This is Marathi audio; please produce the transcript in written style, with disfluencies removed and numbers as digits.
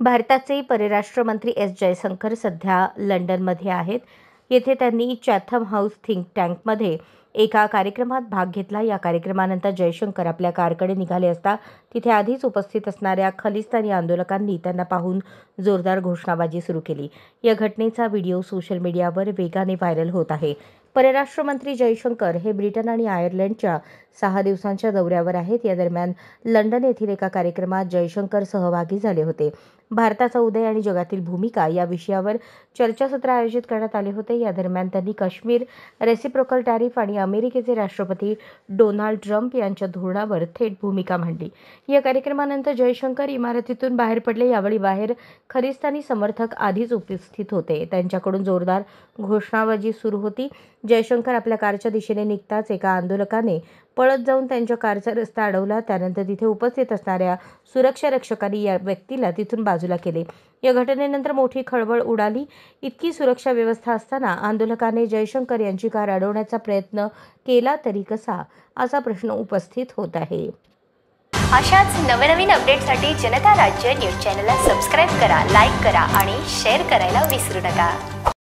भारताचे परराष्ट्र मंत्री एस जयशंकर सध्या लंडनमध्ये आहेत. येथे त्यांनी चॅथम हाऊस थिंक टँकमध्ये एका कार्यक्रमात भाग घेतला. या कार्यक्रमानंतर जयशंकर आपल्या कारकडे निघाले असता तिथे आधीच उपस्थित असणाऱ्या खलिस्तानी आंदोलकांनी त्यांना पाहून जोरदार घोषणाबाजी सुरू केली. या घटनेचा व्हिडिओ सोशल मीडियावर वेगाने व्हायरल होत आहे. परराष्ट्र मंत्री जयशंकर हे ब्रिटन आणि आयर्लंडच्या 6 दिवसांच्या दौऱ्यावर आहेत. या दरम्यान लंडन येथील एका कार्यक्रमात जयशंकर सहभागी झाले होते. भारताचा उदय आणि जगातील भूमिका या विषयावर चर्चासत्र आयोजित करण्यात आले होते. या दरम्यान त्यांनी काश्मीर, रेसिप्रोकल टॅरिफ आणि अमेरिकेचे राष्ट्रपती डोनाल्ड ट्रम्प यांच्या धोरणावर थेट भूमिका मांडली. या कार्यक्रमानंतर जयशंकर इमारतीतून बाहेर पडले. यावेळी बाहेर खलिस्तानी समर्थक आधीच उपस्थित होते. त्यांच्याकडून जोरदार घोषणाबाजी सुरू होती. जयशंकर आपल्या कारच्या दिशेने निघताच एका आंदोलकाने पळत जाऊन त्यांच्या कारचा रस्ता अडवला. त्यानंतर तिथे उपस्थित असणाऱ्या सुरक्षा रक्षकांनी या व्यक्तीला तिथून बाजूला केले. या घटनेनंतर मोठी खळबळ उडाली. इतकी सुरक्षा व्यवस्था असताना आंदोलकाने जयशंकर यांची कार अडवण्याचा प्रयत्न केला तरी कसा, असा प्रश्न उपस्थित होत आहे. अशाच नवनवीन अपडेटसाठी जनता राज्य न्यूज चॅनलला सबस्क्राईब करा, लाईक करा आणि शेअर करायला विसरू नका.